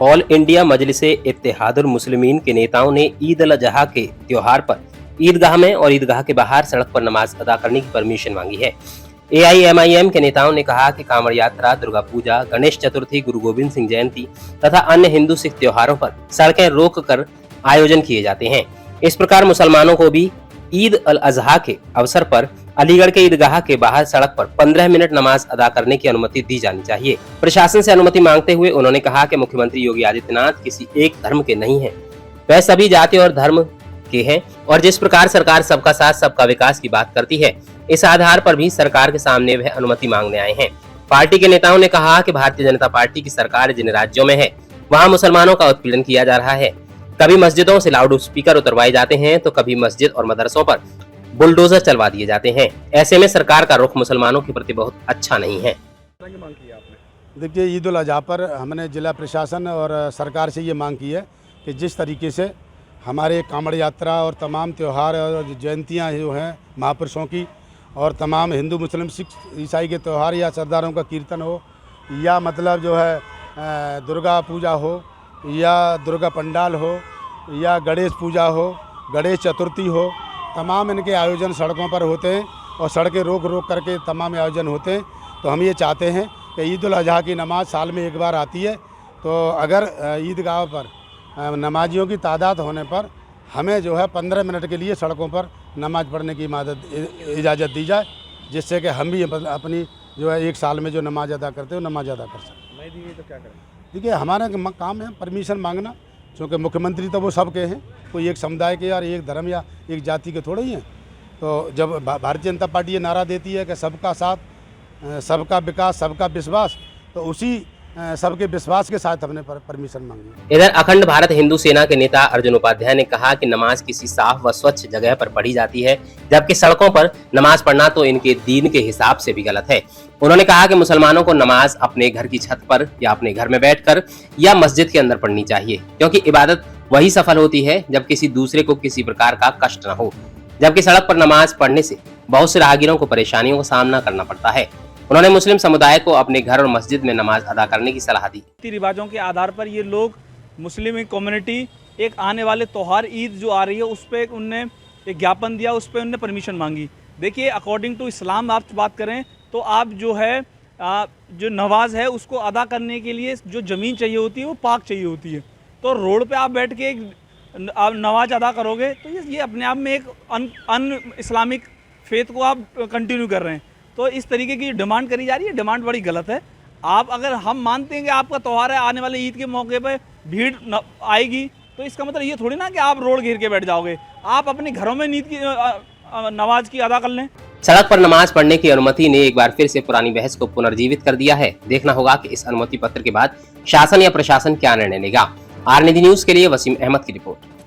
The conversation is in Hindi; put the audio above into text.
ऑल इंडिया मजलिसे इत्तेहादुल मुस्लिमीन के नेताओं ने ईद अल अजहा के त्योहार पर ईदगाह में और ईदगाह के बाहर सड़क पर नमाज अदा करने की परमिशन मांगी है। AIMIM के नेताओं ने कहा कि कांवड़ यात्रा, दुर्गा पूजा, गणेश चतुर्थी, गुरु गोविंद सिंह जयंती तथा अन्य हिंदू सिख त्योहारों पर सड़कें रोक कर आयोजन किए जाते हैं। इस प्रकार मुसलमानों को भी ईद अल अजहा के अवसर पर अलीगढ़ के ईदगाह के बाहर सड़क पर 15 मिनट नमाज अदा करने की अनुमति दी जानी चाहिए। प्रशासन से अनुमति मांगते हुए उन्होंने कहा कि मुख्यमंत्री योगी आदित्यनाथ किसी एक धर्म के नहीं हैं, वह सभी जाति और धर्म के हैं और जिस प्रकार सरकार सबका साथ सबका विकास की बात करती है, इस आधार पर भी सरकार के सामने वह अनुमति मांगने आए हैं। पार्टी के नेताओं ने कहा कि भारतीय जनता पार्टी की सरकार जिन राज्यों में है वहाँ मुसलमानों का उत्पीड़न किया जा रहा है। कभी मस्जिदों से लाउड स्पीकर उतरवाए जाते हैं तो कभी मस्जिद और मदरसों पर बुलडोजर चलवा दिए जाते हैं। ऐसे में सरकार का रुख मुसलमानों के प्रति बहुत अच्छा नहीं है। देखिए, ईद उल अजहा पर हमने जिला प्रशासन और सरकार से ये मांग की है कि जिस तरीके से हमारे कांवड़ यात्रा और तमाम त्यौहार और जयंतियाँ जो हैं महापुरुषों की और तमाम हिंदू मुस्लिम सिख ईसाई के त्यौहार या सरदारों का कीर्तन हो या मतलब जो है दुर्गा पूजा हो या दुर्गा पंडाल हो या गणेश पूजा हो, गणेश चतुर्थी हो, तमाम इनके आयोजन सड़कों पर होते हैं और सड़कें रोक रोक करके तमाम आयोजन होते हैं। तो हम ये चाहते हैं कि ईद उल अजहा की नमाज साल में एक बार आती है, तो अगर ईदगाह पर नमाजियों की तादाद होने पर हमें जो है 15 मिनट के लिए सड़कों पर नमाज पढ़ने की इजाज़त दी जाए, जिससे कि हम भी अपनी जो है एक साल में जो नमाज अदा करते हो नमाज अदा कर सकें। नहीं दी तो क्या करें? देखिए, हमारा काम है परमिशन मांगना, क्योंकि मुख्यमंत्री तो वो सब के हैं, कोई एक समुदाय के या एक धर्म या एक जाति के थोड़े ही हैं। तो जब भारतीय जनता पार्टी ये नारा देती है कि सबका साथ, सबका विकास, सबका विश्वास, तो उसी सबके विश्वास के साथ हमने परमिशन मांगी। इधर अखंड भारत हिंदू सेना के नेता अर्जुन उपाध्याय ने कहा कि नमाज किसी साफ व स्वच्छ जगह पर पढ़ी जाती है, जबकि सड़कों पर नमाज पढ़ना तो इनके दीन के हिसाब से भी गलत है। उन्होंने कहा कि मुसलमानों को नमाज अपने घर की छत पर या अपने घर में बैठकर या मस्जिद के अंदर पढ़नी चाहिए, क्योंकि इबादत वही सफल होती है जब किसी दूसरे को किसी प्रकार का कष्ट न हो, जबकि सड़क पर नमाज पढ़ने से बहुत से राहगीरों को परेशानियों का सामना करना पड़ता है। उन्होंने मुस्लिम समुदाय को अपने घर और मस्जिद में नमाज अदा करने की सलाह दी। रीति रिवाजों के आधार पर ये लोग मुस्लिम कम्युनिटी एक आने वाले त्योहार ईद जो आ रही है उस पर उनने एक ज्ञापन दिया, उस पर उनने परमिशन मांगी। देखिए, अकॉर्डिंग टू इस्लाम आप बात करें तो आप जो है जो नमाज है उसको अदा करने के लिए जो ज़मीन चाहिए होती है वो पाक चाहिए होती है। तो रोड पे आप बैठ के आप नमाज अदा करोगे तो ये अपने आप में एक अन इस्लामिक फेथ को आप कंटिन्यू कर रहे हैं। तो इस तरीके की डिमांड करी जा रही है, डिमांड बड़ी गलत है। आप अगर हम मानते हैं कि आपका त्यौहार है, आने वाले ईद के मौके पर भीड़ आएगी, तो इसका मतलब ये थोड़ी ना कि आप रोड घेर के बैठ जाओगे। आप अपने घरों में ईद की नमाज की अदा कर लें। सड़क पर नमाज पढ़ने की अनुमति ने एक बार फिर से पुरानी बहस को पुनर्जीवित कर दिया है। देखना होगा कि इस अनुमति पत्र के बाद शासन या प्रशासन क्या निर्णय लेगा। आर न्यूज़ के लिए वसीम अहमद की रिपोर्ट।